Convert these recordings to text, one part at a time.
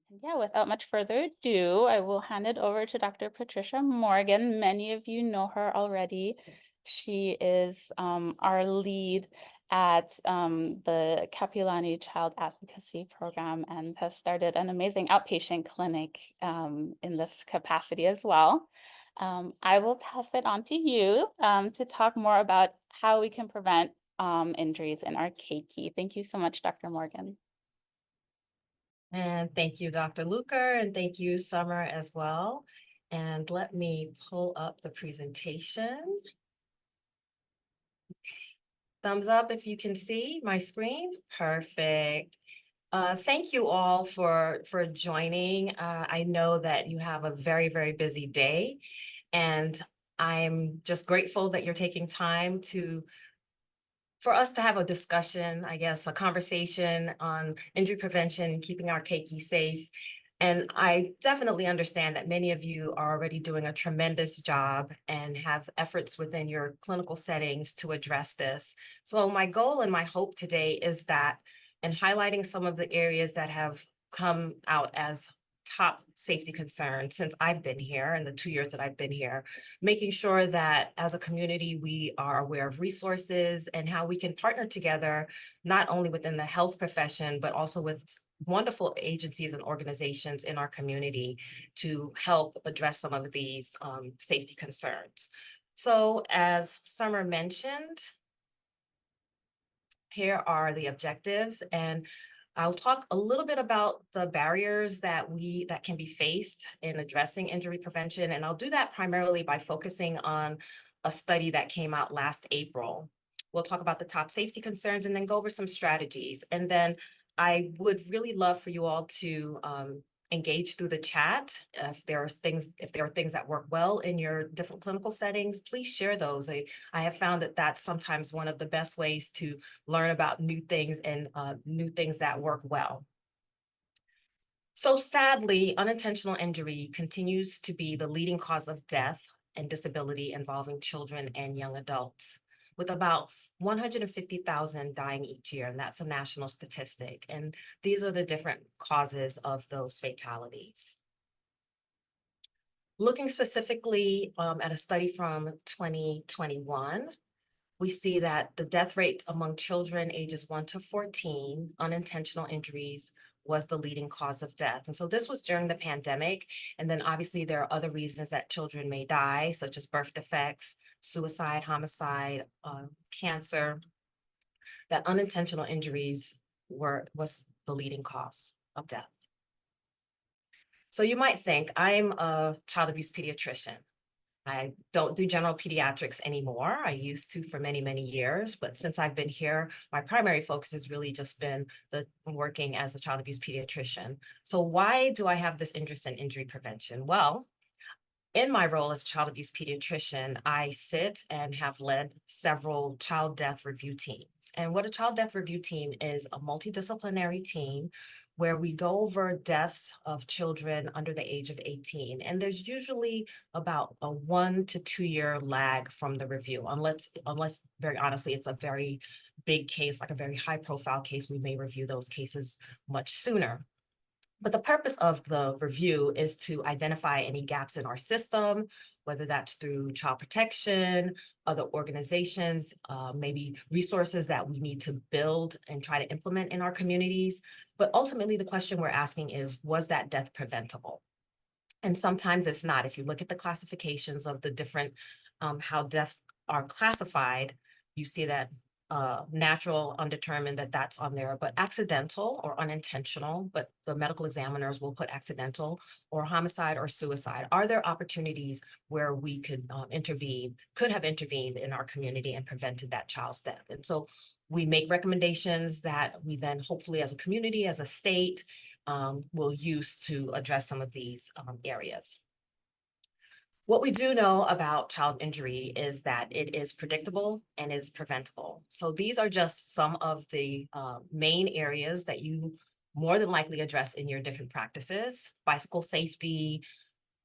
Yeah, without much further ado, I will hand it over to Dr. Patricia Morgan. Many of you know her already. She is our lead at the Capilani Child Advocacy Program and has started an amazing outpatient clinic in this capacity as well. I will pass it on to you to talk more about how we can prevent injuries in our Keiki. Thank you so much, Dr. Morgan. And thank you, Dr. Luker, and thank you, Summer, as well. And let me pull up the presentation. Thumbs up if you can see my screen. Perfect. Thank you all for joining. I know that you have a very, very busy day, and I'm just grateful that you're taking time for us to have a discussion, I guess, a conversation on injury prevention, keeping our keiki safe. And I definitely understand that many of you are already doing a tremendous job and have efforts within your clinical settings to address this. So my goal and my hope today is that in highlighting some of the areas that have come out as top safety concerns since I've been here in the 2 years that I've been here, making sure that as a community, we are aware of resources and how we can partner together, not only within the health profession, but also with wonderful agencies and organizations in our community to help address some of these safety concerns. So as Summer mentioned, here are the objectives, and I'll talk a little bit about the barriers that can be faced in addressing injury prevention, and I'll do that primarily by focusing on a study that came out last April. We'll talk about the top safety concerns and then go over some strategies. And then I would really love for you all to engage through the chat. If there are things that work well in your different clinical settings, please share those. I have found that that's sometimes one of the best ways to learn about new things and new things that work well. So sadly, unintentional injury continues to be the leading cause of death and disability involving children and young adults, with about 150,000 dying each year, and that's a national statistic. And these are the different causes of those fatalities. Looking specifically at a study from 2021, we see that the death rate among children ages 1 to 14, unintentional injuries was the leading cause of death. And so this was during the pandemic. And then obviously there are other reasons that children may die, such as birth defects, suicide, homicide, cancer, that unintentional injuries was the leading cause of death. So you might think, I'm a child abuse pediatrician. I don't do general pediatrics anymore. I used to for many, many years, but since I've been here, my primary focus has really just been working as a child abuse pediatrician. So why do I have this interest in injury prevention? Well, in my role as a child abuse pediatrician, I sit and have led several child death review teams. And what a child death review team is a multidisciplinary team where we go over deaths of children under the age of 18. And there's usually about a 1 to 2 year lag from the review, unless very honestly, it's a very big case, like a very high profile case, we may review those cases much sooner. But the purpose of the review is to identify any gaps in our system, whether that's through child protection, other organizations, maybe resources that we need to build and try to implement in our communities. But ultimately, the question we're asking is, was that death preventable? And sometimes it's not. If you look at the classifications of the different, how deaths are classified, you see that natural, undetermined, that's on there, but accidental or unintentional, but the medical examiners will put accidental, or homicide or suicide. Are there opportunities where we could could have intervened in our community and prevented that child's death? And so we make recommendations that we then hopefully as a community, as a state, will use to address some of these areas. What we do know about child injury is that it is predictable and is preventable. So these are just some of the main areas that you more than likely address in your different practices: bicycle safety,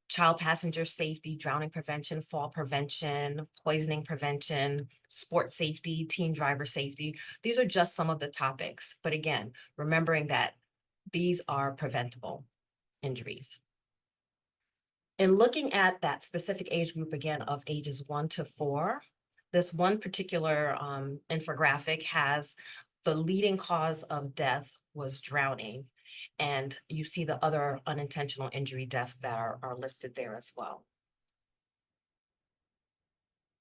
child passenger safety, drowning prevention, fall prevention, poisoning prevention, sports safety, teen driver safety. These are just some of the topics. But again, remembering that these are preventable. injuries. In looking at that specific age group again of ages 1 to 4, this one particular infographic has the leading cause of death was drowning. And you see the other unintentional injury deaths that are listed there as well.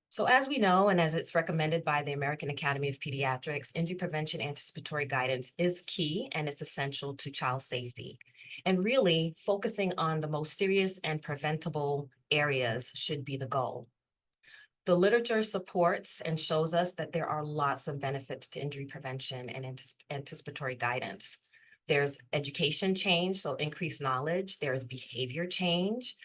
So as we know, and as it's recommended by the American Academy of Pediatrics, injury prevention anticipatory guidance is key and it's essential to child safety. And really focusing on the most serious and preventable areas should be the goal. The literature supports and shows us that there are lots of benefits to injury prevention and anticipatory guidance. There's education change, so increased knowledge. There's behavior change,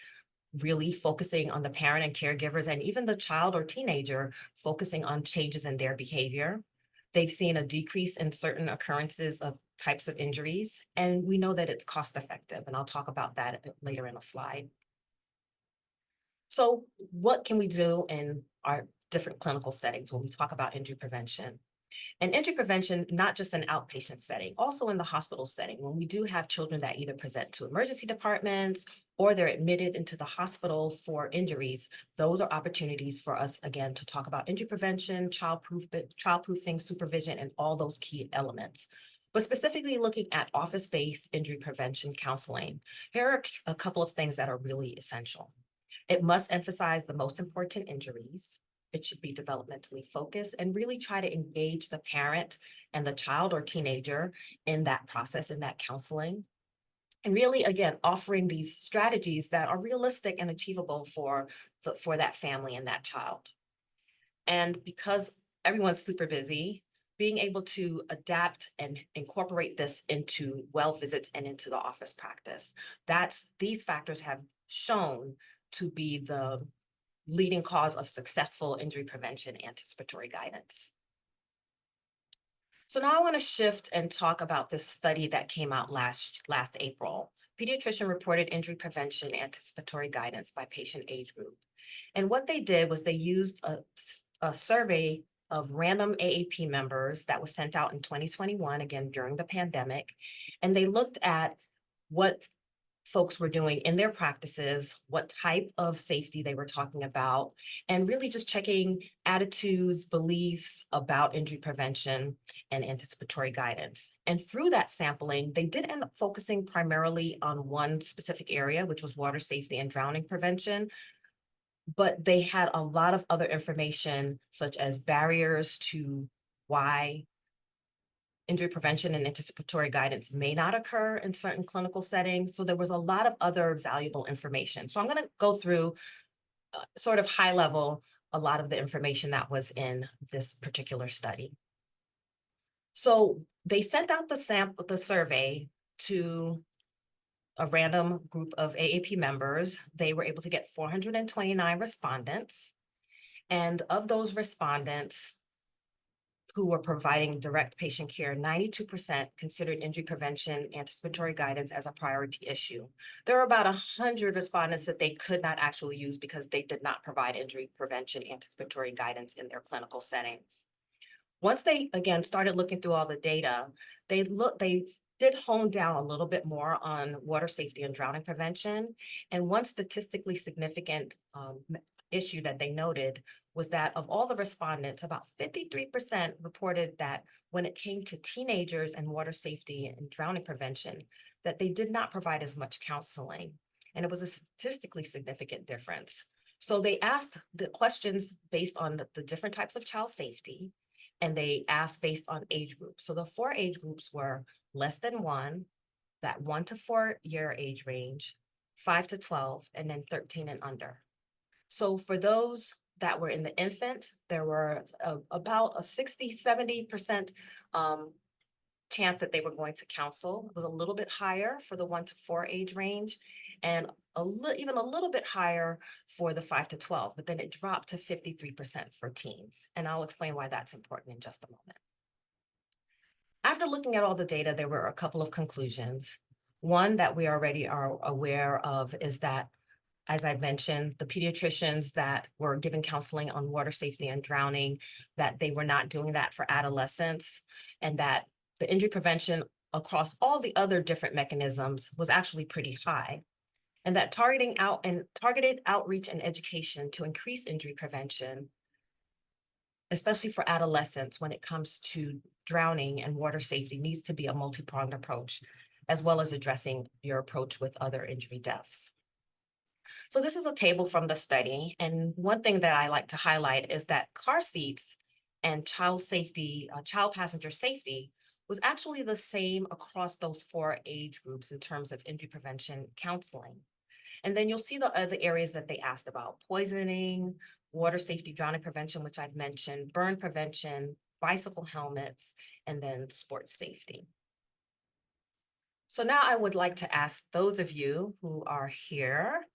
really focusing on the parent and caregivers and even the child or teenager focusing on changes in their behavior. They've seen a decrease in certain occurrences of types of injuries, and we know that it's cost effective, and I'll talk about that later in a slide. So what can we do in our different clinical settings when we talk about injury prevention? And injury prevention, not just an outpatient setting, also in the hospital setting, when we do have children that either present to emergency departments or they're admitted into the hospital for injuries, those are opportunities for us, again, to talk about injury prevention, childproofing, supervision, and all those key elements. But specifically looking at office-based injury prevention counseling, here are a couple of things that are really essential. It must emphasize the most important injuries. It should be developmentally focused and really try to engage the parent and the child or teenager in that process, in that counseling. And really, again, offering these strategies that are realistic and achievable for that family and that child. And because everyone's super busy, being able to adapt and incorporate this into well visits and into the office practice, these factors have shown to be the leading cause of successful injury prevention anticipatory guidance. So now I want to shift and talk about this study that came out last April. Pediatrician reported injury prevention anticipatory guidance by patient age group. And what they did was they used a survey of random AAP members that was sent out in 2021, again, during the pandemic. And they looked at what folks were doing in their practices, what type of safety they were talking about, and really just checking attitudes, beliefs about injury prevention and anticipatory guidance. And through that sampling, they did end up focusing primarily on one specific area, which was water safety and drowning prevention. But they had a lot of other information, such as barriers to why injury prevention and anticipatory guidance may not occur in certain clinical settings. So there was a lot of other valuable information. So I'm going to go through sort of high level a lot of the information that was in this particular study. So they sent out the survey to a random group of AAP members. They were able to get 429 respondents. And of those respondents who were providing direct patient care, 92% considered injury prevention anticipatory guidance as a priority issue. There were about 100 respondents that they could not actually use because they did not provide injury prevention anticipatory guidance in their clinical settings. Once they, again, started looking through all the data, they did hone down a little bit more on water safety and drowning prevention. And one statistically significant issue that they noted was that of all the respondents, about 53% reported that when it came to teenagers and water safety and drowning prevention, that they did not provide as much counseling. And it was a statistically significant difference. So they asked the questions based on the different types of child safety, and they asked based on age groups. So the 4 age groups were less than 1, that 1 to 4 year age range, 5 to 12, and then 13 and under. So for those that were in the infant, there were about a 60–70% chance that they were going to counsel. It was a little bit higher for the 1 to 4 age range, and even a little bit higher for the 5 to 12, but then it dropped to 53% for teens. And I'll explain why that's important in just a moment. After looking at all the data, there were a couple of conclusions. One that we already are aware of is that, as I mentioned, the pediatricians that were giving counseling on water safety and drowning, that they were not doing that for adolescents, and that the injury prevention across all the other different mechanisms was actually pretty high. And that targeted outreach and education to increase injury prevention, especially for adolescents when it comes to drowning and water safety, needs to be a multi-pronged approach, as well as addressing your approach with other injury deaths. So this is a table from the study. And one thing that I like to highlight is that car seats and child safety, child passenger safety was actually the same across those 4 age groups in terms of injury prevention counseling. And then you'll see the other areas that they asked about: poisoning, water safety, drowning prevention, which I've mentioned, burn prevention, bicycle helmets, and then sports safety. So now I would like to ask those of you who are here,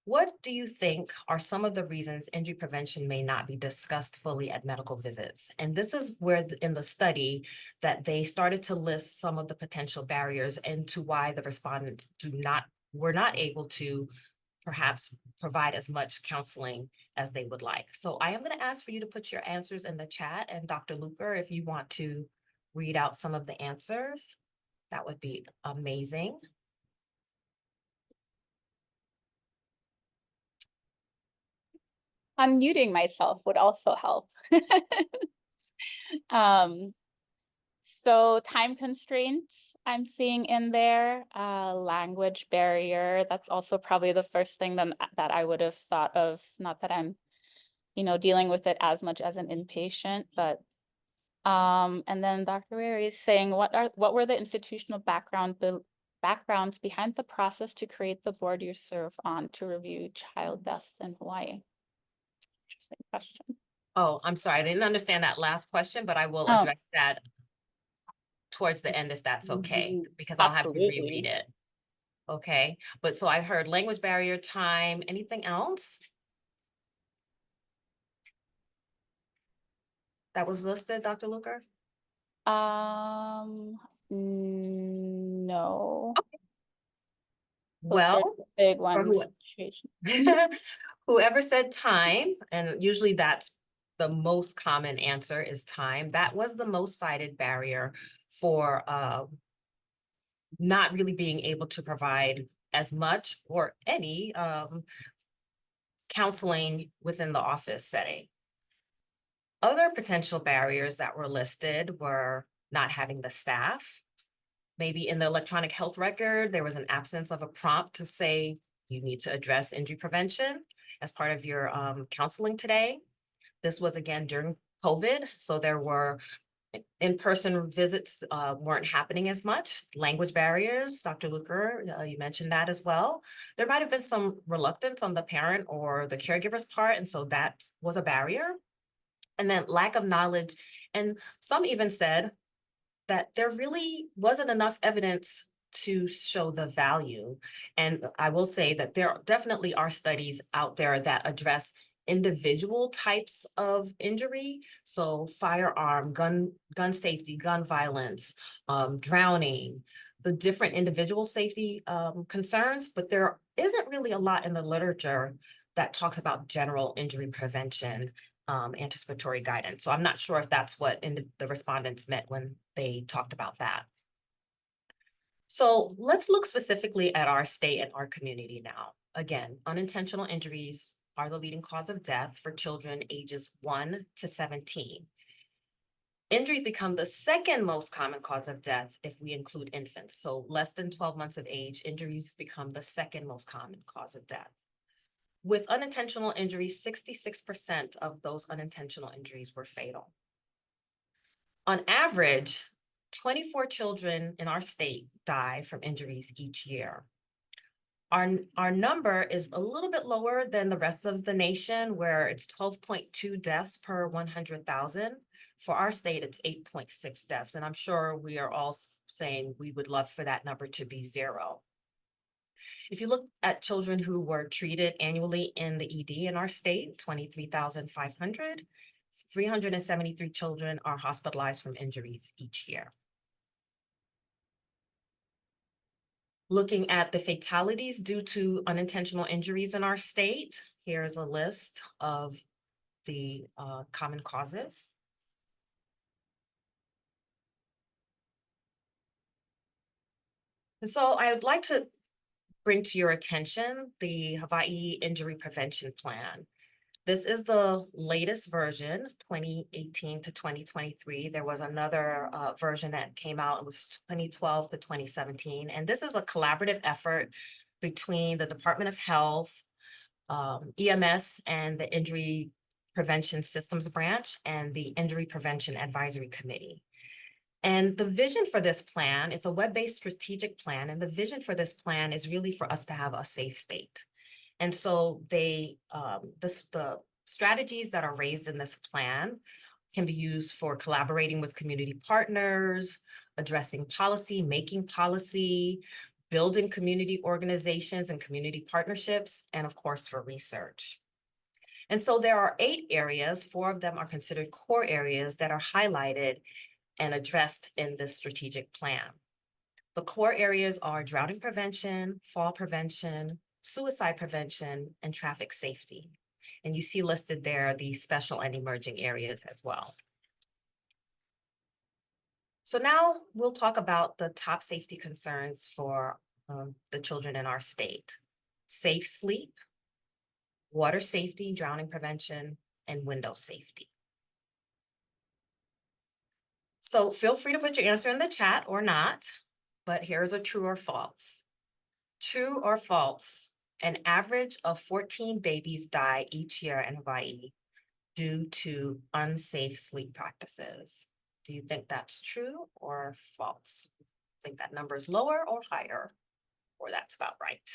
what do you think are some of the reasons injury prevention may not be discussed fully at medical visits? And this is where in the study that they started to list some of the potential barriers and to why the respondents were not able to perhaps provide as much counseling as they would like. So I am going to ask for you to put your answers in the chat, and Dr. Luker, if you want to read out some of the answers, that would be amazing. Unmuting myself would also help. So time constraints I'm seeing in there, language barrier. That's also probably the first thing that I would have thought of. Not that I'm, dealing with it as much as an inpatient, but and then Dr. Ware is saying, what were the institutional backgrounds behind the process to create the board you serve on to review child deaths in Hawaii? Interesting question. Oh, I'm sorry, I didn't understand that last question, but I will Oh, address that towards the end if that's okay, because I'll have you reread absolutely. it. Okay, but so I heard language barrier, time, anything else that was listed, Dr. Luker? No, those Well, were the big for ones. whoever said time, and usually that's the most common answer is time, that was the most cited barrier for not really being able to provide as much or any counseling within the office setting. Other potential barriers that were listed were not having the staff. Maybe in the electronic health record, there was an absence of a prompt to say you need to address injury prevention as part of your counseling today. This was again during COVID, so there were in-person visits weren't happening as much. Language barriers, Dr. Luker, you mentioned that as well. There might have been some reluctance on the parent or the caregiver's part, and so that was a barrier. And then lack of knowledge. And some even said that there really wasn't enough evidence to show the value. And I will say that there definitely are studies out there that address individual types of injury. So firearm, gun safety, gun violence, drowning, the different individual safety concerns, but there isn't really a lot in the literature that talks about general injury prevention, anticipatory guidance. So I'm not sure if that's what the respondents meant when they talked about that. So let's look specifically at our state and our community now. Again, unintentional injuries are the leading cause of death for children ages 1 to 17. Injuries become the second most common cause of death if we include infants. So less than 12 months of age, injuries become the second most common cause of death. With unintentional injuries, 66% of those unintentional injuries were fatal. On average, 24 children in our state die from injuries each year. Our number is a little bit lower than the rest of the nation, where it's 12.2 deaths per 100,000. For our state, it's 8.6 deaths. And I'm sure we are all saying we would love for that number to be 0. If you look at children who were treated annually in the ED in our state, 23,500, 373 children are hospitalized from injuries each year. Looking at the fatalities due to unintentional injuries in our state, here's a list of the common causes. And so I would like to bring to your attention the Hawaii Injury Prevention Plan. This is the latest version, 2018 to 2023. There was another version that came out, it was 2012 to 2017. And this is a collaborative effort between the Department of Health, EMS, and the Injury Prevention Systems Branch and the Injury Prevention Advisory Committee. And the vision for this plan, it's a web-based strategic plan, and the vision for this plan is really for us to have a safe state. And so the strategies that are raised in this plan can be used for collaborating with community partners, addressing policy, making policy, building community organizations and community partnerships, and of course for research. And so there are 8 areas, 4 of them are considered core areas that are highlighted and addressed in this strategic plan. The core areas are drowning prevention, fall prevention, suicide prevention, and traffic safety. And you see listed there the special and emerging areas as well. So now we'll talk about the top safety concerns for the children in our state. Safe sleep, water safety, drowning prevention, and window safety. So feel free to put your answer in the chat or not, but here's a true or false. True or false, an average of 14 babies die each year in Hawaii due to unsafe sleep practices. Do you think that's true or false? Think that number is lower or higher, or that's about right?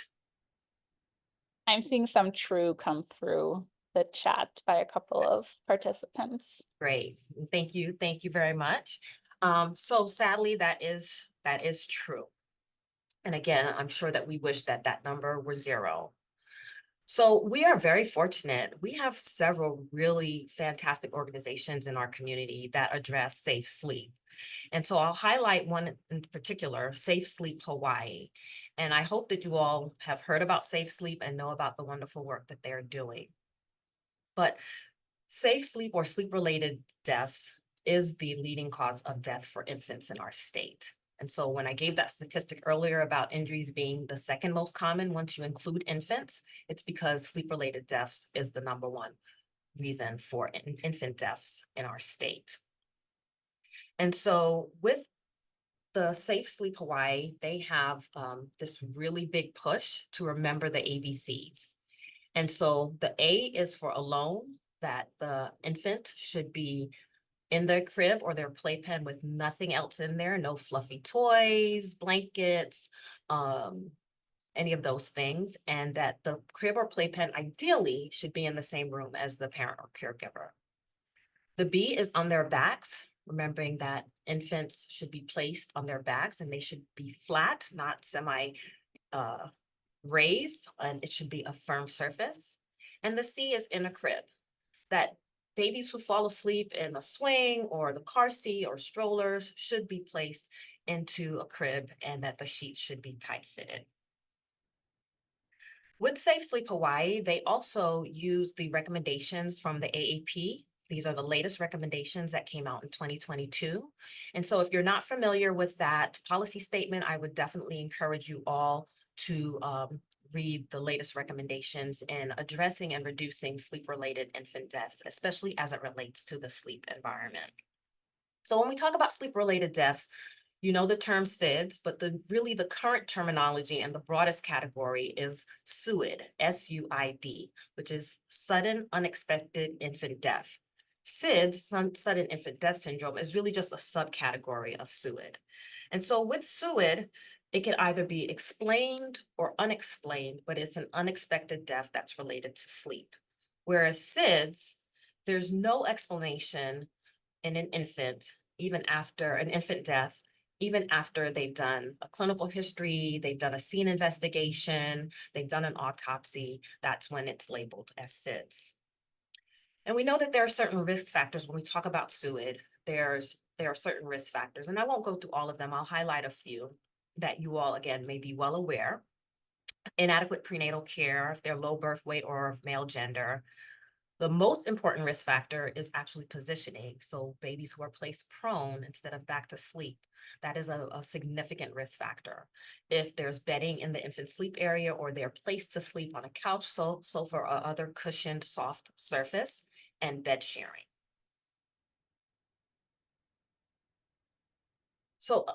I'm seeing some true come through the chat by a couple of participants. Great, thank you very much. So sadly, that is true. And again, I'm sure that we wish that that number were 0. So we are very fortunate. We have several really fantastic organizations in our community that address safe sleep. And so I'll highlight one in particular, Safe Sleep Hawaii. And I hope that you all have heard about Safe Sleep and know about the wonderful work that they're doing. But safe sleep or sleep-related deaths is the leading cause of death for infants in our state. And so when I gave that statistic earlier about injuries being the second most common once you include infants, it's because sleep-related deaths is the #1 reason for infant deaths in our state. And so with the Safe Sleep Hawaii, they have this really big push to remember the ABCs. And so the A is for alone, that the infant should be in their crib or their playpen with nothing else in there, no fluffy toys, blankets, any of those things, and that the crib or playpen ideally should be in the same room as the parent or caregiver. The B is on their backs, remembering that infants should be placed on their backs and they should be flat, not raised, and it should be a firm surface. And the C is in a crib, that babies who fall asleep in a swing or the car seat or strollers should be placed into a crib and that the sheet should be tight fitted. With Safe Sleep Hawaii, they also use the recommendations from the AAP. These are the latest recommendations that came out in 2022. And so if you're not familiar with that policy statement, I would definitely encourage you all to read the latest recommendations in addressing and reducing sleep-related infant deaths, especially as it relates to the sleep environment. So when we talk about sleep-related deaths, you know the term SIDS, but really the current terminology and the broadest category is SUID, S-U-I-D, which is sudden unexpected infant death. SIDS, sudden infant death syndrome, is really just a subcategory of SUID. And so with SUID, it can either be explained or unexplained, but it's an unexpected death that's related to sleep. Whereas SIDS, there's no explanation in an infant, even after an infant death, even after they've done a clinical history, they've done a scene investigation, they've done an autopsy, that's when it's labeled as SIDS. And we know that there are certain risk factors when we talk about SUID. There are certain risk factors, and I won't go through all of them. I'll highlight a few that you all, again, may be well aware. Inadequate prenatal care, if they're low birth weight or of male gender, The most important risk factor is actually positioning. So babies who are placed prone instead of back to sleep, that is a significant risk factor. If there's bedding in the infant sleep area or they're placed to sleep on a couch, sofa, or other cushioned soft surface, and bed sharing. So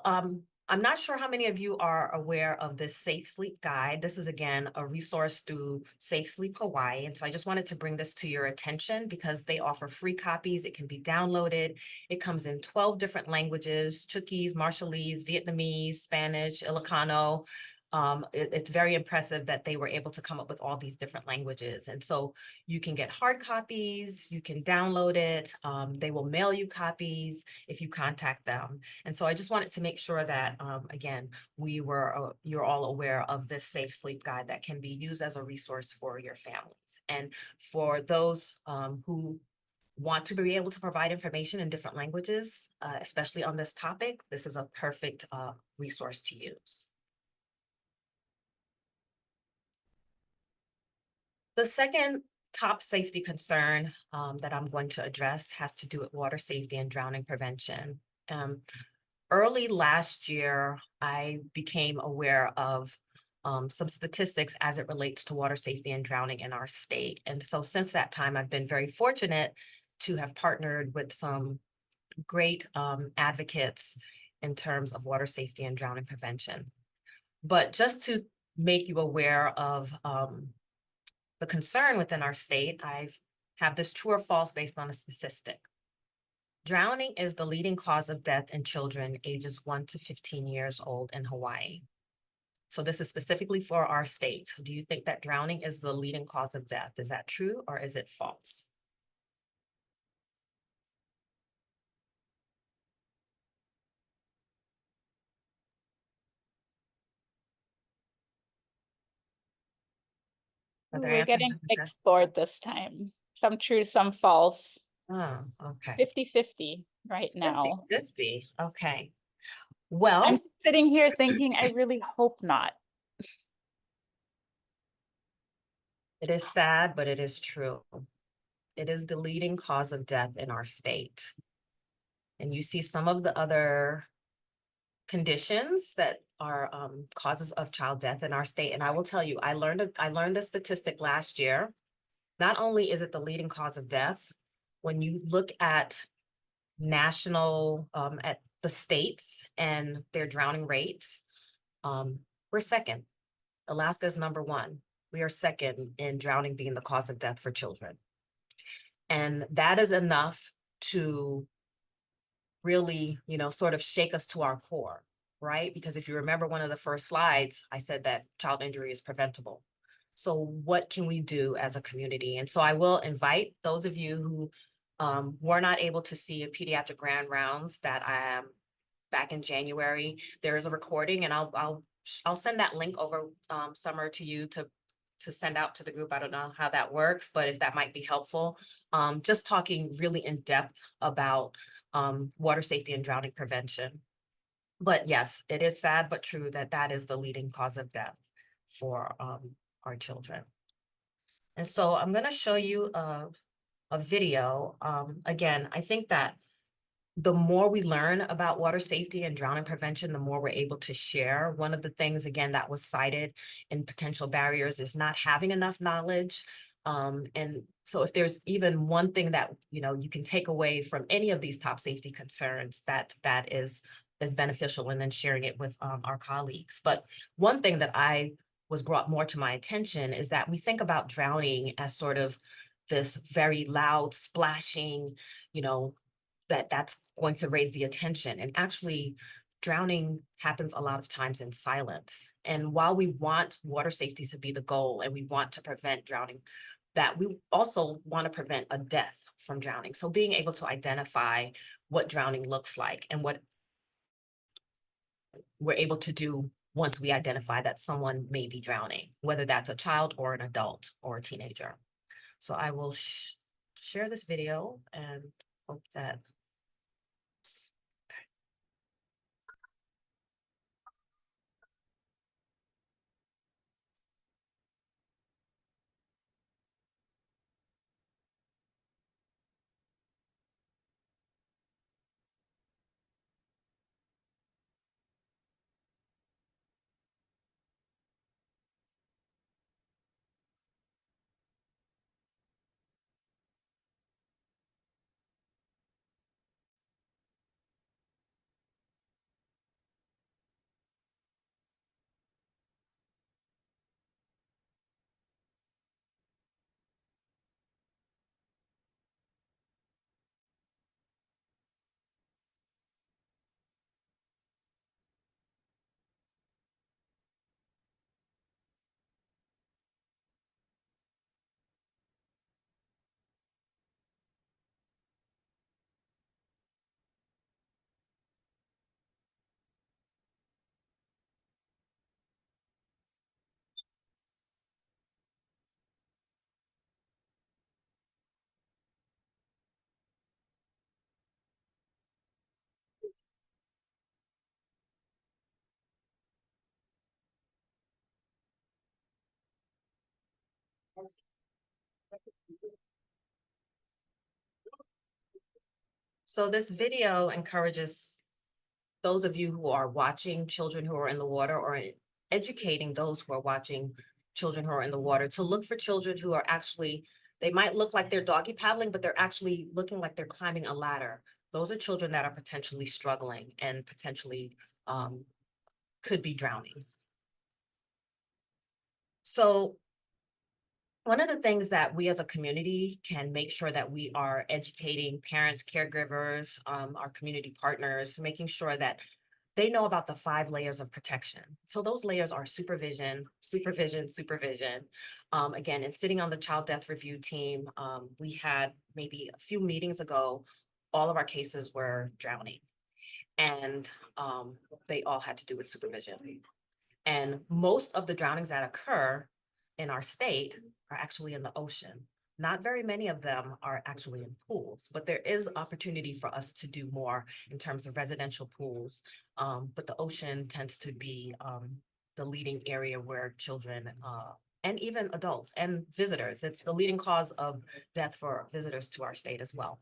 I'm not sure how many of you are aware of this Safe Sleep Guide. This is, again, a resource through Safe Sleep Hawaii. And so I just wanted to bring this to your attention because they offer free copies. It can be downloaded. It comes in 12 different languages: Chuukese, Marshallese, Vietnamese, Spanish, Ilocano. It's very impressive that they were able to come up with all these different languages. And so you can get hard copies, you can download it. They will mail you copies if you contact them. And so I just wanted to make sure that, again, you're all aware of this Safe Sleep Guide that can be used as a resource for your families. And for those who want to be able to provide information in different languages, especially on this topic, this is a perfect resource to use. The second top safety concern that I'm going to address has to do with water safety and drowning prevention. Early last year, I became aware of some statistics as it relates to water safety and drowning in our state. And so since that time, I've been very fortunate to have partnered with some great advocates in terms of water safety and drowning prevention. But just to make you aware of the concern within our state, I have this true or false based on a statistic. Drowning is the leading cause of death in children ages 1 to 15 years old in Hawaii. So this is specifically for our state. Do you think that drowning is the leading cause of death? Is that true or is it false? Are there We're answers? getting mixed board this time. Some true, some false. Oh, okay. 50-50 right 50, now. 50. Okay. I'm Well, sitting here thinking, I really hope not. it is sad, but it is true. It is the leading cause of death in our state. And you see some of the other conditions that are causes of child death in our state. And I will tell you, I learned the statistic last year. Not only is it the leading cause of death, when you look at national, at the states and their drowning rates, we're second. Alaska is number one. We are second in drowning being the cause of death for children. And that is enough to really, sort of shake us to our core, right? Because if you remember one of the first slides, I said that child injury is preventable. So what can we do as a community? And so I will invite those of you who were not able to see a pediatric grand rounds that I am back in January. There is a recording, and I'll send that link over, Summer, to you to send out to the group. I don't know how that works, but if that might be helpful. Just talking really in depth about water safety and drowning prevention. But yes, it is sad but true that that is the leading cause of death for our children. And so I'm going to show you a video. Again, I think that the more we learn about water safety and drowning prevention, the more we're able to share. One of the things, again, that was cited in potential barriers is not having enough knowledge. And so if there's even one thing that, you can take away from any of these top safety concerns, that is beneficial, and then sharing it with our colleagues. But one thing that I was brought more to my attention is that we think about drowning as sort of this very loud splashing, that's going to raise the attention. And actually, drowning happens a lot of times in silence. And while we want water safety to be the goal and we want to prevent drowning, that we also want to prevent a death from drowning. So being able to identify what drowning looks like and what we're able to do once we identify that someone may be drowning, whether that's a child or an adult or a teenager. So I will share this video and hope that. So this video encourages those of you who are watching children who are in the water, or educating those who are watching children who are in the water, to look for children who are actually, they might look like they're doggy paddling, but they're actually looking like they're climbing a ladder. Those are children that are potentially struggling and potentially could be drowning. So one of the things that we as a community can make sure that we are educating parents, caregivers, our community partners, making sure that they know about the 5 layers of protection. So those layers are supervision, supervision, supervision. Again, and sitting on the child death review team, we had maybe a few meetings ago, all of our cases were drowning, and they all had to do with supervision. And most of the drownings that occur in our state are actually in the ocean. Not very many of them are actually in pools, but there is opportunity for us to do more in terms of residential pools. But the ocean tends to be the leading area where children and even adults and visitors, it's the leading cause of death for visitors to our state as well.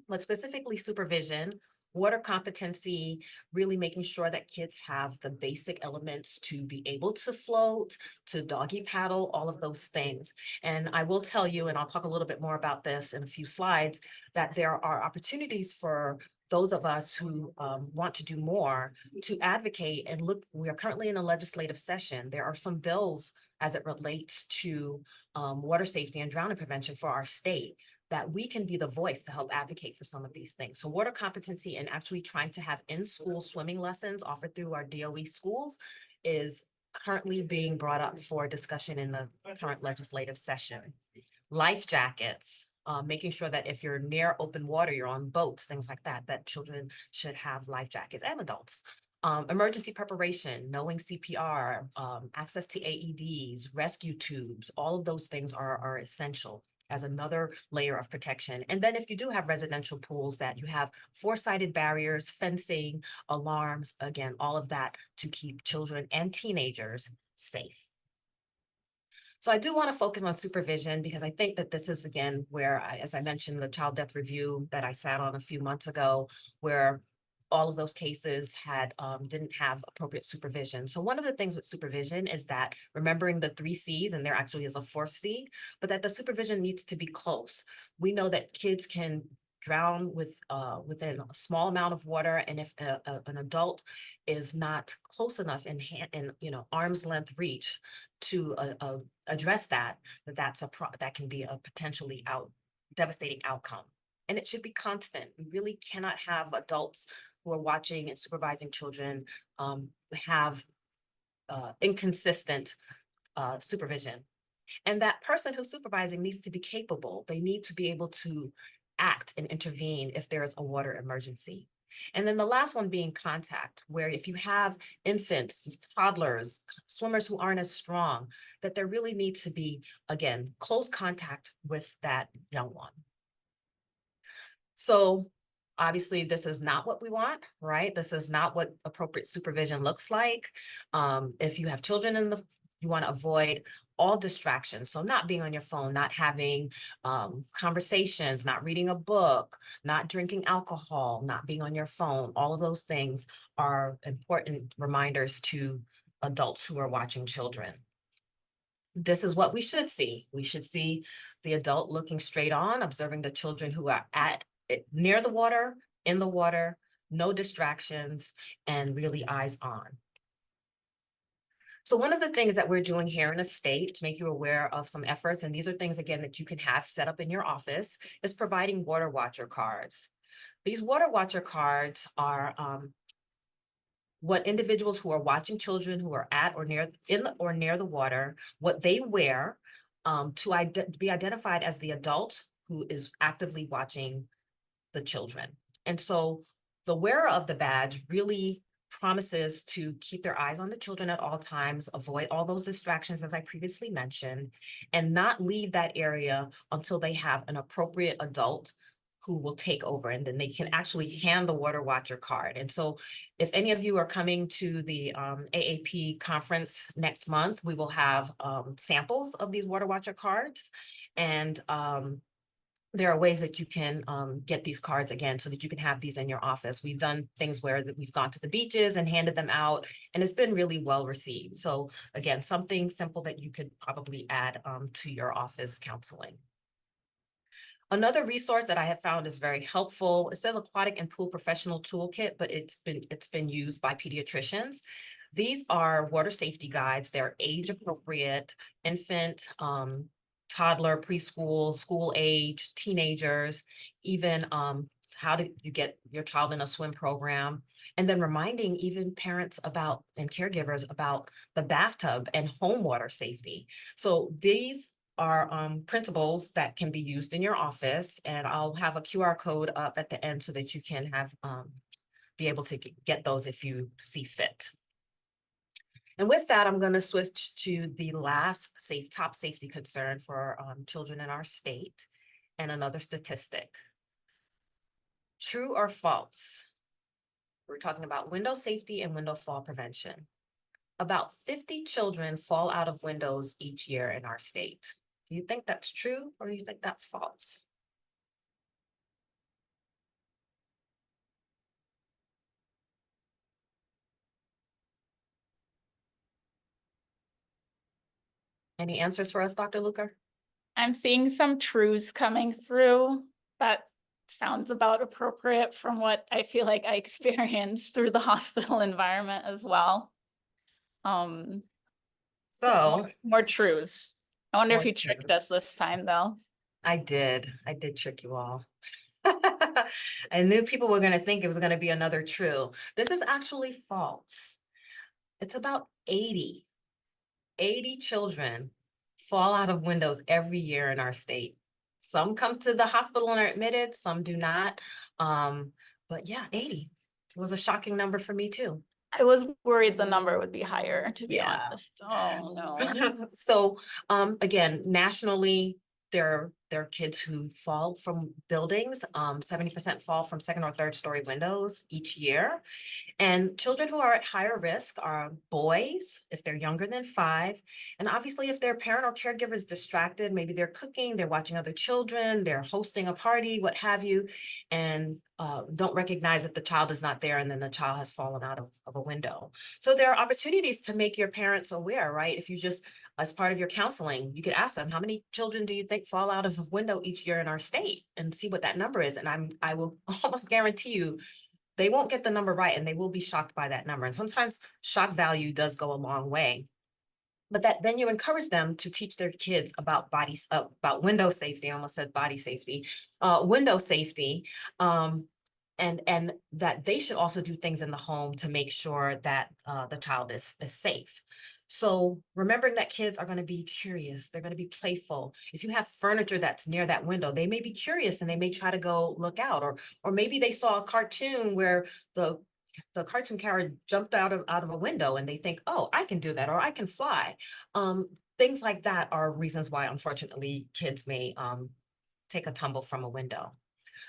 But specifically supervision, water competency, really making sure that kids have the basic elements to be able to float, to doggy paddle, all of those things. And I will tell you, and I'll talk a little bit more about this in a few slides, that there are opportunities for those of us who want to do more to advocate and look. We are currently in a legislative session. There are some bills as it relates to water safety and drowning prevention for our state, that we can be the voice to help advocate for some of these things. So water competency and actually trying to have in-school swimming lessons offered through our DOE schools is currently being brought up for discussion in the current legislative session. Life jackets, making sure that if you're near open water, you're on boats, things like that, that children should have life jackets, and adults. Emergency preparation, knowing CPR, access to AEDs, rescue tubes, all of those things are essential as another layer of protection. And then if you do have residential pools, that you have 4-sided barriers, fencing, alarms, again, all of that to keep children and teenagers safe. So I do want to focus on supervision, because I think that this is, again, where, as I mentioned, the child death review that I sat on a few months ago, where all of those cases had didn't have appropriate supervision. So one of the things with supervision is that remembering the 3 C's, and there actually is a 4th C, but that the supervision needs to be close. We know that kids can drown within a small amount of water, and if an adult is not close enough in arm's length reach to address that, that can be a potentially devastating outcome. And it should be constant. We really cannot have adults who are watching and supervising children have inconsistent supervision. And that person who's supervising needs to be capable. They need to be able to act and intervene if there is a water emergency. And then the last one being contact, where if you have infants, toddlers, swimmers who aren't as strong, that there really needs to be, again, close contact with that young one. So obviously this is not what we want, right? This is not what appropriate supervision looks like. If you have children you want to avoid all distractions. So not being on your phone, not having conversations, not reading a book, not drinking alcohol, not being on your phone. All of those things are important reminders to adults who are watching children. This is what we should see. We should see the adult looking straight on, observing the children who are near the water, in the water, no distractions, and really eyes on. So one of the things that we're doing here in the state to make you aware of some efforts, and these are things, again, that you can have set up in your office, is providing water watcher cards. These water watcher cards are what individuals who are watching children who are at or near the water, what they wear to be identified as the adult who is actively watching the children. And so the wearer of the badge really promises to keep their eyes on the children at all times, avoid all those distractions, as I previously mentioned, and not leave that area until they have an appropriate adult who will take over, and then they can actually hand the water watcher card. And so if any of you are coming to the AAP conference next month, we will have samples of these water watcher cards. And there are ways that you can get these cards again so that you can have these in your office. We've done things where we've gone to the beaches and handed them out, and it's been really well received. So again, something simple that you could probably add to your office counseling. Another resource that I have found is very helpful. It says Aquatic and Pool Professional Toolkit, but it's been used by pediatricians. These are water safety guides. They're age appropriate, infant, toddler, preschool, school age, teenagers, even how do you get your child in a swim program, and then reminding even parents about and caregivers about the bathtub and home water safety. So these are principles that can be used in your office, and I'll have a QR code up at the end so that you can have be able to get those if you see fit. And with that, I'm going to switch to the last top safety concern for children in our state, and another statistic. True or false? We're talking about window safety and window fall prevention. About 50 children fall out of windows each year in our state. Do you think that's true, or do you think that's false? Any answers for us, Dr. Luker? I'm seeing some truths coming through. That sounds about appropriate from what I feel like I experienced through the hospital environment as well. So More truths. I wonder if more you tricked truths. us this time, though. I did trick you all. I knew people were going to think it was going to be another true. This is actually false. It's about 80 children fall out of windows every year in our state. Some come to the hospital and are admitted, some do not. But yeah, 80. It was a shocking number for me too. I was worried the number would be higher, to be Yeah. honest. Oh, no. So again, nationally, there are kids who fall from buildings. 70% fall from second or third story windows each year. And children who are at higher risk are boys, if they're younger than 5. And obviously, if their parent or caregiver is distracted, maybe they're cooking, they're watching other children, they're hosting a party, what have you, and don't recognize that the child is not there, and then the child has fallen out of a window. So there are opportunities to make your parents aware, right? If you just, as part of your counseling, you could ask them, how many children do you think fall out of a window each year in our state, and see what that number is. And I will almost guarantee you they won't get the number right, and they will be shocked by that number. And sometimes shock value does go a long way. But then you encourage them to teach their kids about about window safety. I almost said body safety, window safety, and that they should also do things in the home to make sure that the child is safe. So remembering that kids are going to be curious, they're going to be playful. If you have furniture that's near that window, they may be curious and they may try to go look out, or maybe they saw a cartoon where the cartoon character jumped out of a window and they think, oh, I can do that, or I can fly. Things like that are reasons why, unfortunately, kids may take a tumble from a window.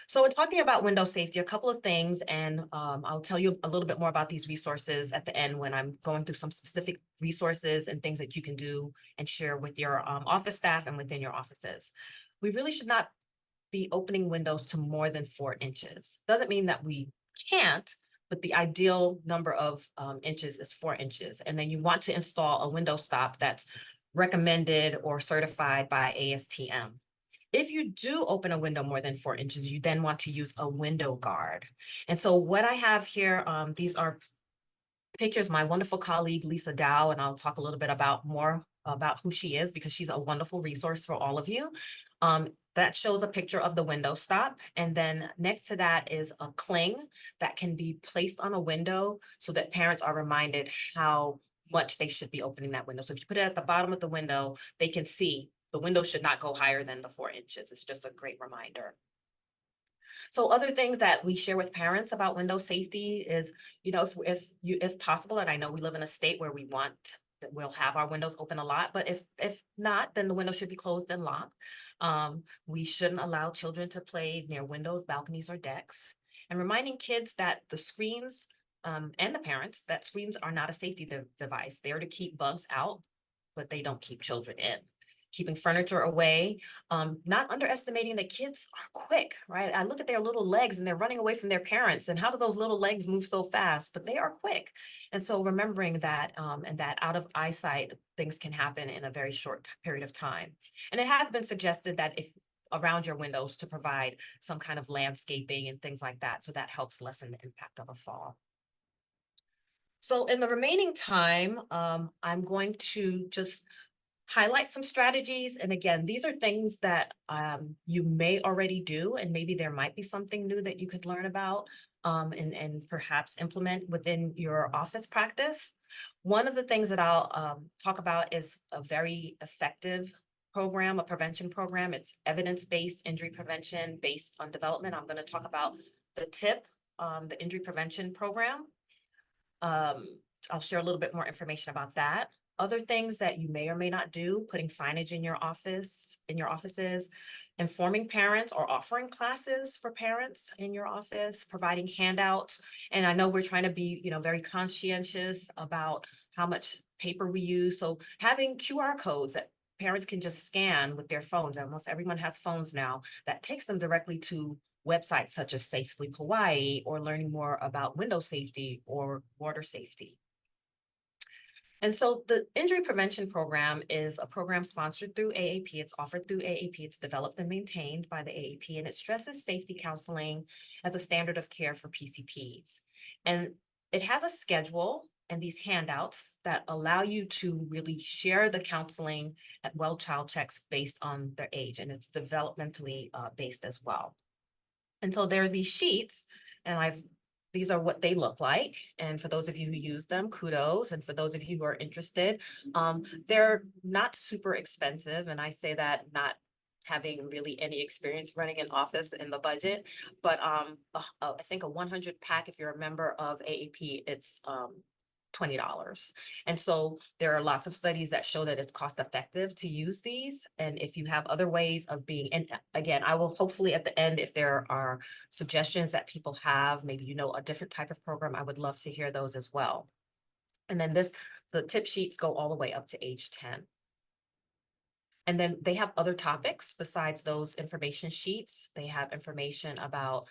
So in talking about window safety, a couple of things, and I'll tell you a little bit more about these resources at the end when I'm going through some specific resources and things that you can do and share with your office staff and within your offices. We really should not be opening windows to more than 4 inches. Doesn't mean that we can't, but the ideal number of inches is 4 inches. And then you want to install a window stop that's recommended or certified by ASTM. If you do open a window more than 4 inches, you then want to use a window guard. And so what I have here, these are pictures, my wonderful colleague, Lisa Dow, and I'll talk a little bit more about who she is, because she's a wonderful resource for all of you. That shows a picture of the window stop. And then next to that is a cling that can be placed on a window so that parents are reminded how much they should be opening that window. So if you put it at the bottom of the window, they can see the window should not go higher than the 4 inches. It's just a great reminder. So other things that we share with parents about window safety is, if possible, and I know we live in a state where we want we'll have our windows open a lot, but if not, then the window should be closed and locked. We shouldn't allow children to play near windows, balconies, or decks. And reminding kids that the screens, and the parents, that screens are not a safety device. They are to keep bugs out, but they don't keep children in. Keeping furniture away, not underestimating that kids are quick, right? I look at their little legs and they're running away from their parents. And how do those little legs move so fast? But they are quick. And so remembering that, and that out of eyesight, things can happen in a very short period of time. And it has been suggested that if around your windows to provide some kind of landscaping and things like that. So that helps lessen the impact of a fall. So in the remaining time, I'm going to just highlight some strategies. And again, these are things that you may already do, and maybe there might be something new that you could learn about and perhaps implement within your office practice. One of the things that I'll talk about is a very effective program, a prevention program. It's evidence-based injury prevention based on development. I'm going to talk about the TIP, the injury prevention program. I'll share a little bit more information about that. Other things that you may or may not do, putting signage in your offices, informing parents or offering classes for parents in your office, providing handouts. And I know we're trying to be, very conscientious about how much paper we use. So having QR codes that parents can just scan with their phones, almost everyone has phones now, that takes them directly to websites such as Safe Sleep Hawaii, or learning more about window safety or water safety. And so the injury prevention program is a program sponsored through AAP. It's offered through AAP. It's developed and maintained by the AAP, and it stresses safety counseling as a standard of care for PCPs. And it has a schedule and these handouts that allow you to really share the counseling at well child checks based on their age, and it's developmentally based as well. And so there are these sheets, and these are what they look like. And for those of you who use them, kudos. And for those of you who are interested, they're not super expensive. And I say that not having really any experience running an office in the budget, but I think a 100 pack, if you're a member of AAP, it's $20. And so there are lots of studies that show that it's cost effective to use these. And if you have other ways of and again, I will hopefully at the end, if there are suggestions that people have, maybe a different type of program, I would love to hear those as well. And then the tip sheets go all the way up to age 10. And then they have other topics besides those information sheets. They have information about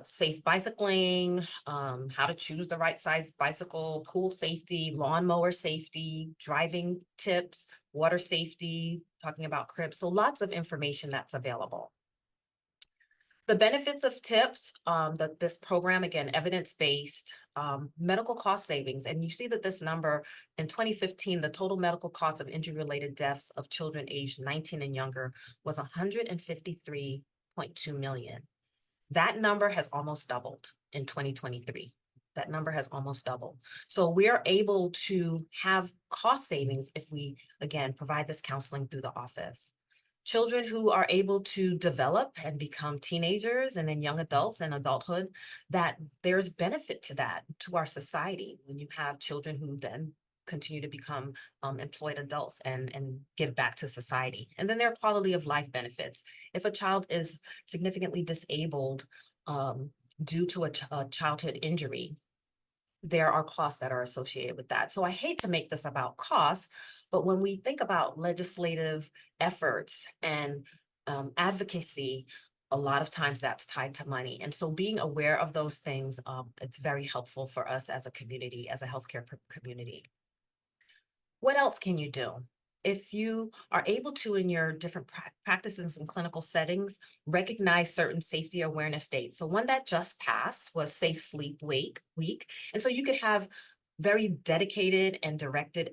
safe bicycling, how to choose the right size bicycle, pool safety, lawnmower safety, driving tips, water safety, talking about cribs. So lots of information that's available. The benefits of TIPS, this program, again, evidence-based, medical cost savings. And you see that this number in 2015, the total medical cost of injury-related deaths of children aged 19 and younger was $153.2 million. That number has almost doubled in 2023. That number has almost doubled. So we are able to have cost savings if we, again, provide this counseling through the office. Children who are able to develop and become teenagers and then young adults and adulthood, that there's benefit to that, to our society, when you have children who then continue to become employed adults and give back to society. And then there are quality of life benefits. If a child is significantly disabled due to a childhood injury, there are costs that are associated with that. So I hate to make this about costs, but when we think about legislative efforts and advocacy, a lot of times that's tied to money. And so being aware of those things, it's very helpful for us as a community, as a healthcare community. What else can you do? If you are able to, in your different practices and clinical settings, recognize certain safety awareness dates. So one that just passed was Safe Sleep Week. And so you could have very dedicated and directed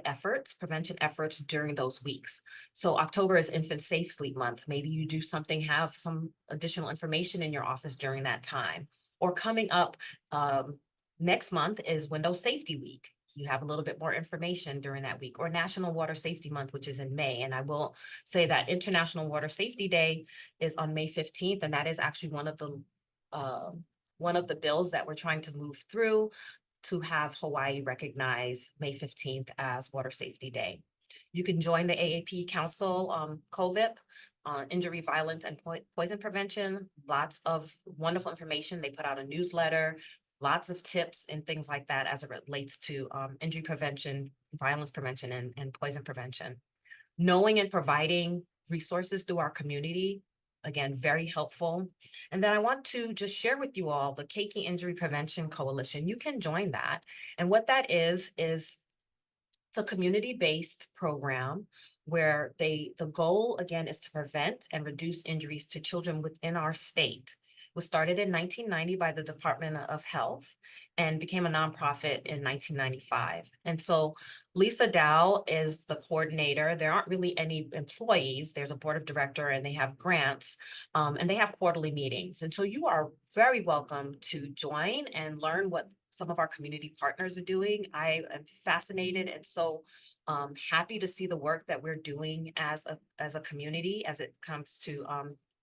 efforts, prevention efforts during those weeks. So October is Infant Safe Sleep Month. Maybe you do something, have some additional information in your office during that time. Or coming up next month is Window Safety Week. You have a little bit more information during that week, or National Water Safety Month, which is in May. And I will say that International Water Safety Day is on May 15th. And that is actually one of the bills that we're trying to move through. to have Hawaii recognize May 15th as Water Safety Day. You can join the AAP Council, COVID, injury, violence, and poison prevention. Lots of wonderful information. They put out a newsletter, lots of tips and things like that as it relates to injury prevention, violence prevention, and poison prevention. Knowing and providing resources through our community, again, very helpful. And then I want to just share with you all the Keiki Injury Prevention Coalition. You can join that. And what that is it's a community-based program where the goal, again, is to prevent and reduce injuries to children within our state. It was started in 1990 by the Department of Health and became a nonprofit in 1995. And so Lisa Dow is the coordinator. There aren't really any employees. There's a board of director and they have grants, and they have quarterly meetings. And so you are very welcome to join and learn what some of our community partners are doing. I am fascinated and so happy to see the work that we're doing as a community as it comes to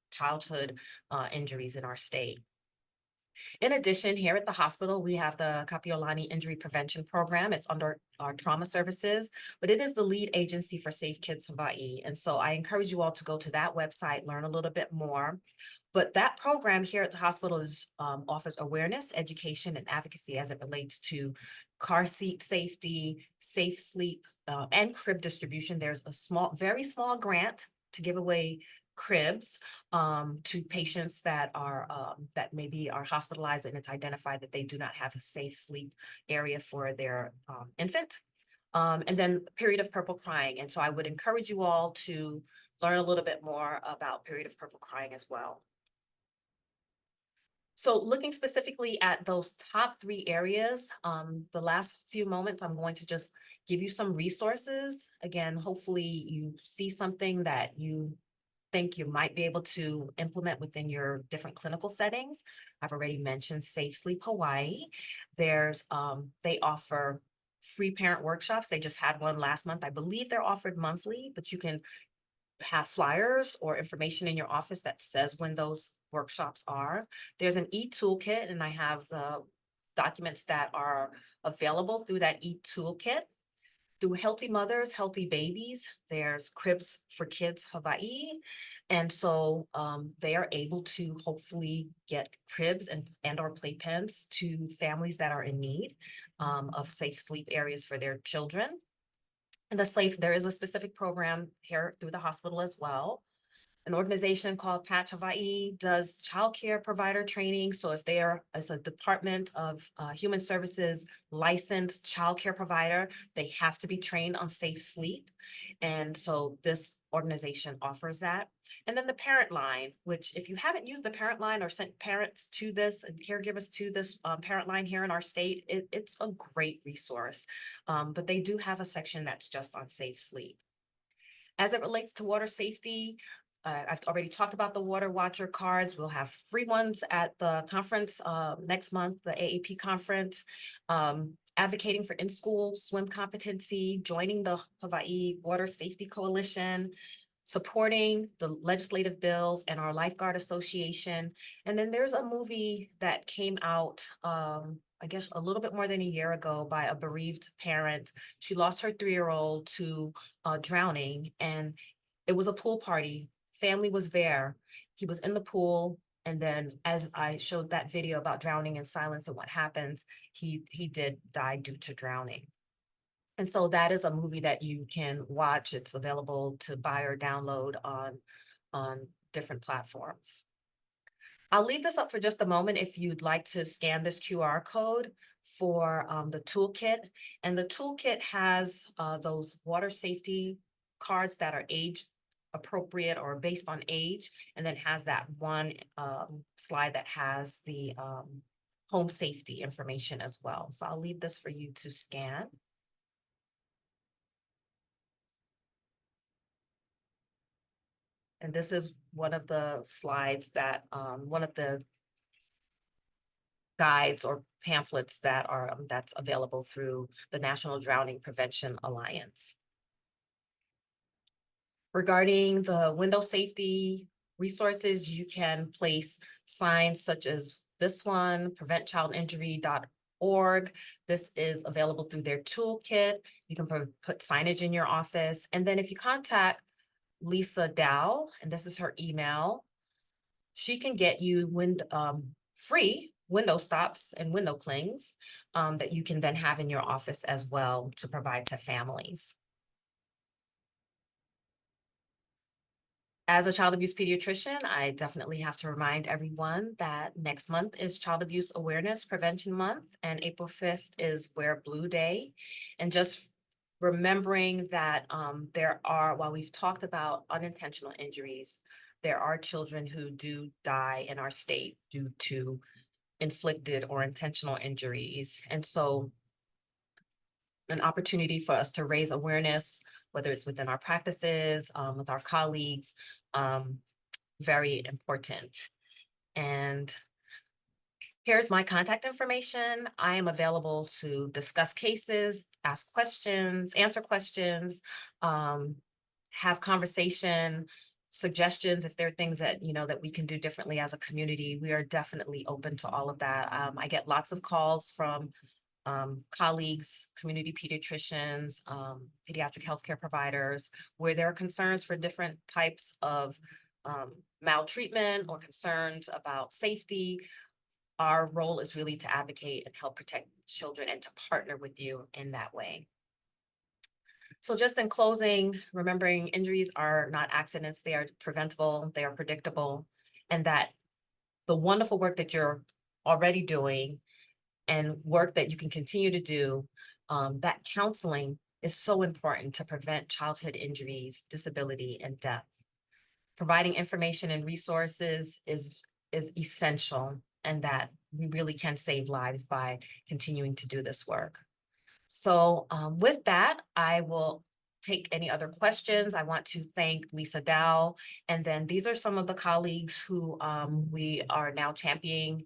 childhood injuries in our state. In addition, here at the hospital, we have the Kapiolani Injury Prevention Program. It's under our trauma services, but it is the lead agency for Safe Kids Hawaii. And so I encourage you all to go to that website, learn a little bit more. But that program here at the hospital offers awareness, education, and advocacy as it relates to car seat safety, safe sleep, and crib distribution. There's a very small grant to give away cribs to patients that maybe are hospitalized and it's identified that they do not have a safe sleep area for their infant. And then period of purple crying. And so I would encourage you all to learn a little bit more about period of purple crying as well. So looking specifically at those top 3 areas, the last few moments, I'm going to just give you some resources. Again, hopefully you see something that you think you might be able to implement within your different clinical settings. I've already mentioned Safe Sleep Hawaii. They offer free parent workshops. They just had one last month. I believe they're offered monthly, but you can have flyers or information in your office that says when those workshops are. There's an e-toolkit, and I have the documents that are available through that e-toolkit. Through Healthy Mothers, Healthy Babies, there's Cribs for Kids Hawaii. And so they are able to hopefully get cribs and or playpens to families that are in need of safe sleep areas for their children. And there is a specific program here through the hospital as well. An organization called Patch Hawaii does childcare provider training. So if they are as a Department of Human Services licensed childcare provider, they have to be trained on safe sleep. And so this organization offers that. And then the Parent Line, which if you haven't used the Parent Line or sent parents to this and caregivers to this Parent Line here in our state, it's a great resource. But they do have a section that's just on safe sleep. As it relates to water safety, I've already talked about the Water Watcher cards. We'll have free ones at the conference next month, the AAP conference. Advocating for in-school swim competency, joining the Hawaii Water Safety Coalition, supporting the legislative bills and our Lifeguard Association. And then there's a movie that came out, I guess a little bit more than a year ago by a bereaved parent. She lost her 3-year-old to drowning, and it was a pool party. Family was there. He was in the pool. And then as I showed that video about drowning in silence and what happens, he did die due to drowning. And so that is a movie that you can watch. It's available to buy or download on different platforms. I'll leave this up for just a moment if you'd like to scan this QR code for the toolkit. And the toolkit has those water safety cards that are age appropriate or based on age, and then has that one slide that has the home safety information as well. So I'll leave this for you to scan. And this is one of the slides that, one of the guides or pamphlets that are that's available through the National Drowning Prevention Alliance. Regarding the window safety resources, you can place signs such as this one, preventchildinjury.org org. This is available through their toolkit. You can put signage in your office. And then if you contact Lisa Dow, and this is her email, she can get you free window stops and window clings that you can then have in your office as well to provide to families. As a child abuse pediatrician, I definitely have to remind everyone that next month is Child Abuse Awareness Prevention Month, and April 5th is Wear Blue Day. And just remembering that while we've talked about unintentional injuries, there are children who do die in our state due to inflicted or intentional injuries. And so an opportunity for us to raise awareness, whether it's within our practices, with our colleagues, very important. And here's my contact information. I am available to discuss cases, ask questions, answer questions, have conversation, suggestions. If there are things that, that we can do differently as a community, we are definitely open to all of that. I get lots of calls from colleagues, community pediatricians, pediatric healthcare providers, where there are concerns for different types of maltreatment or concerns about safety. Our role is really to advocate and help protect children and to partner with you in that way. So just in closing, remembering injuries are not accidents, they are preventable, they are predictable, and that the wonderful work that you're already doing and work that you can continue to do, that counseling is so important to prevent childhood injuries, disability, and death. Providing information and resources is essential, and that we really can save lives by continuing to do this work. So with that, I will take any other questions. I want to thank Lisa Dow, and then these are some of the colleagues who we are now championing.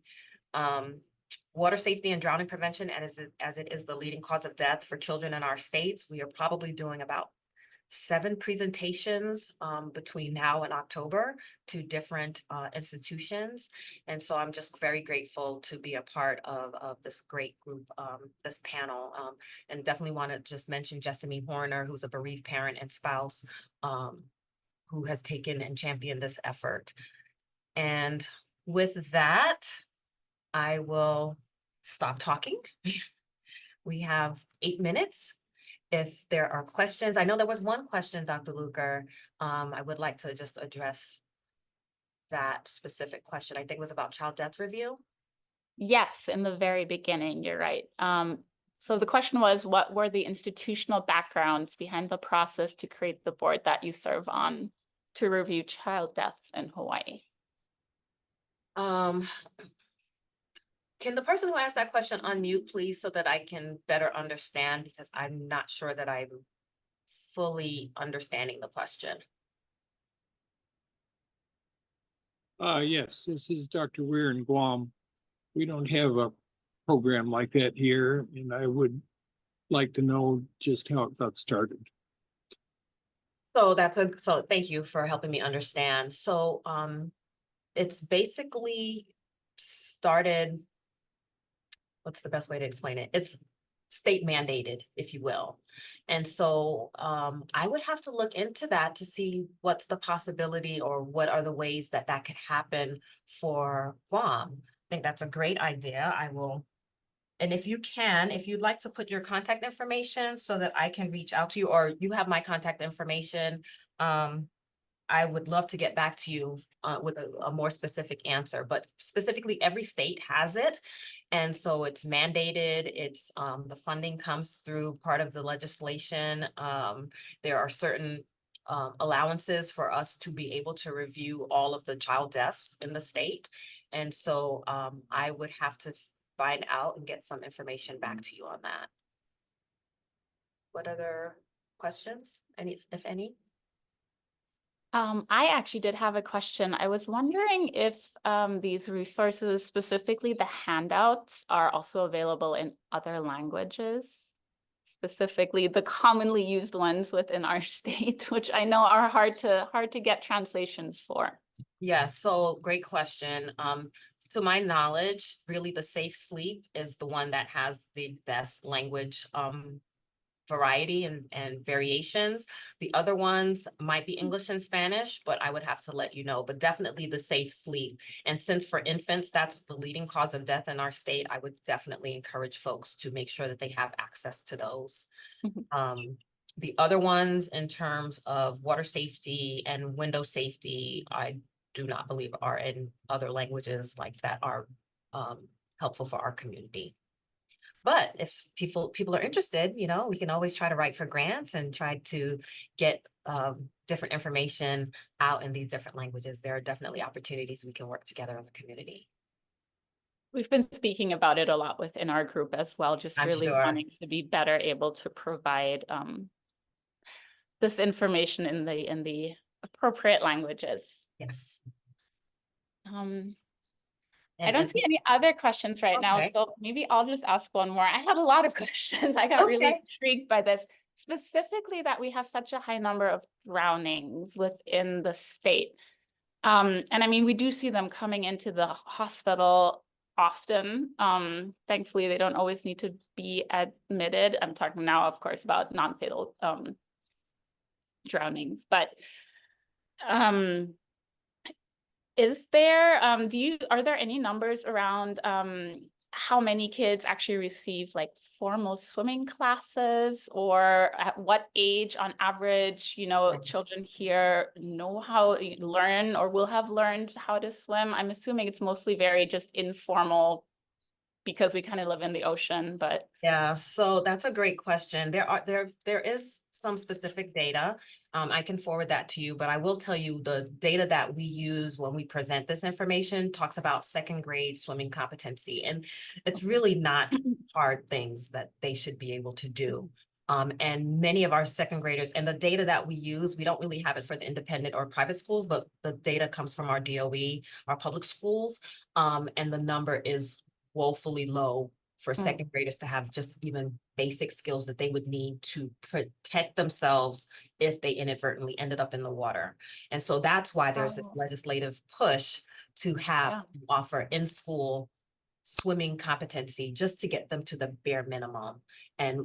Water safety and drowning prevention, as it is the leading cause of death for children in our states. We are probably doing about 7 presentations between now and October to different institutions. And so I'm just very grateful to be a part of this great group, this panel, and definitely want to just mention Jessamine Horner, who's a bereaved parent and spouse, who has taken and championed this effort. And with that, I will stop talking. We have 8 minutes. If there are questions, I know there was one question, Dr. Luker. I would like to just address that specific question. I think it was about child death review. Yes, in the very beginning, you're right. So the question was, what were the institutional backgrounds behind the process to create the board that you serve on to review child deaths in Hawaii? Can the person who asked that question unmute, please, so that I can better understand, because I'm not sure that I'm fully understanding the question. Yes, this is Dr. Weir in Guam. We don't have a program like that here, and I would like to know just how it got started. So so thank you for helping me understand. So it's basically started, what's the best way to explain it? It's state mandated, if you will. And so I would have to look into that to see what's the possibility or what are the ways that that could happen for Guam. I think that's a great idea. I will. And if you'd like to put your contact information so that I can reach out to you, or you have my contact information, I would love to get back to you with a more specific answer, but specifically every state has it. And so it's mandated, it's the funding comes through part of the legislation. There are certain allowances for us to be able to review all of the child deaths in the state. And so I would have to find out and get some information back to you on that. What other questions, if any? I actually did have a question. I was wondering if these resources, specifically the handouts, are also available in other languages, specifically the commonly used ones within our state, which I know are hard to get translations for. Yeah, so great question. To my knowledge, really the safe sleep is the one that has the best language variety and variations. The other ones might be English and Spanish, but I would have to let you know, but definitely the safe sleep. And since for infants, that's the leading cause of death in our state, I would definitely encourage folks to make sure that they have access to those. The other ones in terms of water safety and window safety, I do not believe are in other languages like that are helpful for our community. But if people are interested, you know, we can always try to write for grants and try to get different information out in these different languages. There are definitely opportunities we can work together as a community. We've been speaking about it a lot within our group as well, just I'm really sure. wanting to be better able to provide this information in the appropriate languages. Yes. I don't see any other questions right now, Okay. so maybe I'll just ask one more. I had a lot of questions. I got really Okay. intrigued by this, specifically that we have such a high number of drownings within the state. And I mean, we do see them coming into the hospital often. Thankfully, they don't always need to be admitted. I'm talking now, of course, about non-fatal drownings, but is there, are there any numbers around how many kids actually receive like formal swimming classes, or at what age on average, you know, children here know how to learn or will have learned how to swim? I'm assuming it's mostly very just informal because we kind of live in the ocean, but. Yeah, so that's a great question. There is some specific data. I can forward that to you, but I will tell you the data that we use when we present this information talks about second grade swimming competency, and it's really not hard things that they should be able to do. And many of our second graders, and the data that we use, we don't really have it for the independent or private schools, but the data comes from our DOE, our public schools, and the number is woefully low for second graders to have just even basic skills that they would need to protect themselves if they inadvertently ended up in the water. And so that's why there's this legislative push to have offer in school swimming competency just to get them to the bare minimum. And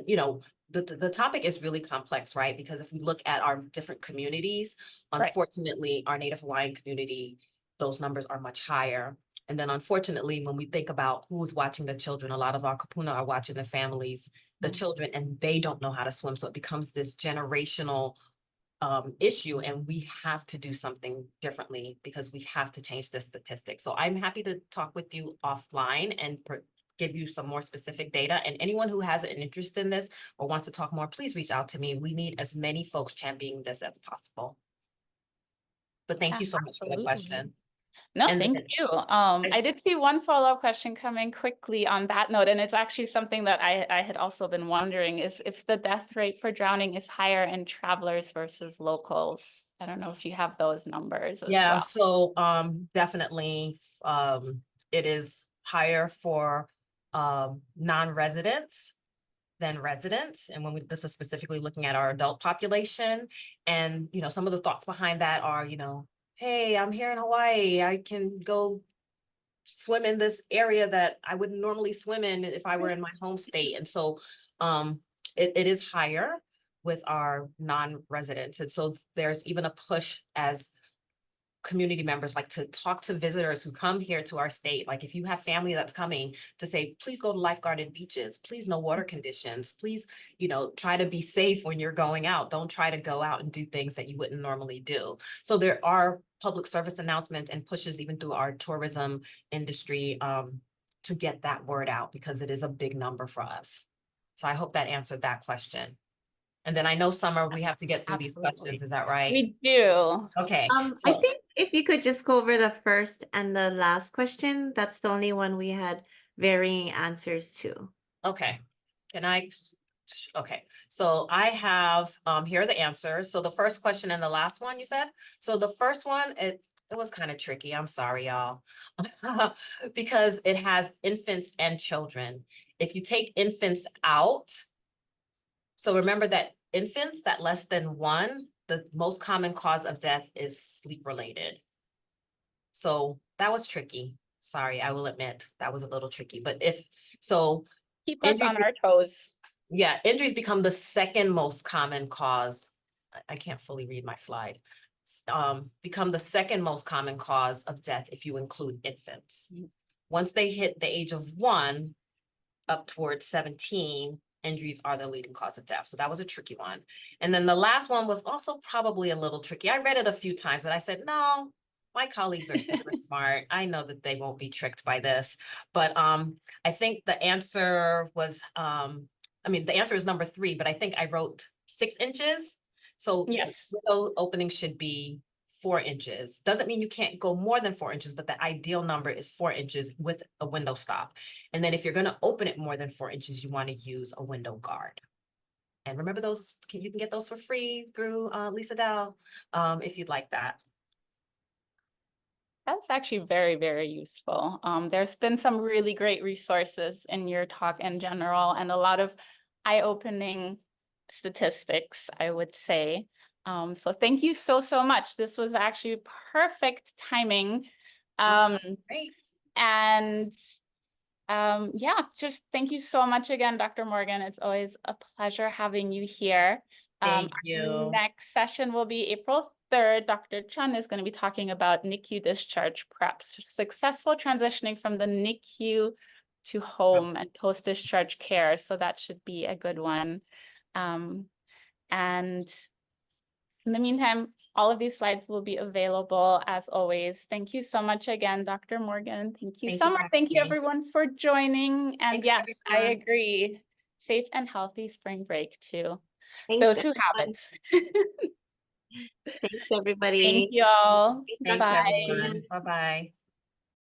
you know, the topic is really complex, right? Because if we look at our different communities, unfortunately, our Native Hawaiian community, those numbers are much higher. And then unfortunately, when we think about who's watching the children, a lot of our kapuna are watching the families, the children, and they don't know how to swim. So it becomes this generational issue, and we have to do something differently because we have to change this statistic. So I'm happy to talk with you offline and give you some more specific data. And anyone who has an interest in this or wants to talk more, please reach out to me. We need as many folks championing this as possible. But thank you so much for the question. No, thank you. I did see one follow-up question coming quickly on that note, and it's actually something that I had also been wondering, is if the death rate for drowning is higher in travelers versus locals. I don't know if you have those numbers as well. So definitely it is higher for non-residents than residents. And when this is specifically looking at our adult population, and you know, some of the thoughts behind that are, you know, hey, I'm here in Hawaii, I can go swim in this area that I wouldn't normally swim in if I were in my home state. And so it is higher with our non-residents. And so there's even a push as community members like to talk to visitors who come here to our state. Like if you have family that's coming, to say, please go to lifeguarded beaches, please know water conditions, please, you know, try to be safe when you're going out. Don't try to go out and do things that you wouldn't normally do. So there are public service announcements and pushes even through our tourism industry to get that word out, because it is a big number for us. So I hope that answered that question. And then I know, Summer, we have to get through these questions. Is that right? We do. Okay. I think if you could just go over the first and the last question, that's the only one we had varying answers to. Okay. Okay. So I have, here are the answers. So the first question and the last one you said. So the first one, it was kind of tricky. I'm sorry, y'all, because it has infants and children. If you take infants out, so remember that infants that less than 1, the most common cause of death is sleep related. So that was tricky. Sorry, I will admit, that was a little tricky, but Keep us injuries on our toes. yeah, injuries become the second most common cause. I can't fully read my slide. Become the second most common cause of death if you include infants. Once they hit the age of 1 up towards 17, injuries are the leading cause of death. So that was a tricky one. And then the last one was also probably a little tricky. I read it a few times, but I said, no, my colleagues are super smart. I know that they won't be tricked by this. But I think the answer was, the answer is number 3, but I think I wrote 6 inches. So Yes. window opening should be 4 inches. Doesn't mean you can't go more than 4 inches, but the ideal number is 4 inches with a window stop. And then if you're going to open it more than 4 inches, you want to use a window guard. And remember those, you can get those for free through Lisa Dow if you'd like that. That's actually very, very useful. There's been some really great resources in your talk in general, and a lot of eye-opening statistics, I would say. So thank you so, so much. This was actually perfect timing. Great. And yeah, just thank you so much again, Dr. Morgan. It's always a pleasure having you here. Thank Our you. next session will be April 3rd. Dr. Chun is going to be talking about NICU discharge preps, successful transitioning from the NICU to home and post-discharge care. So that should be a good one. And in the meantime, all of these slides will be available as always. Thank you so much again, Dr. Morgan. Thank you so much. Thank you everyone for joining. And Thanks, yes, I everyone. agree. Safe and healthy spring break too. Thanks, Those who have everyone. it. Thanks, everybody. Thank you all. Thanks, Bye. everyone. Bye-bye.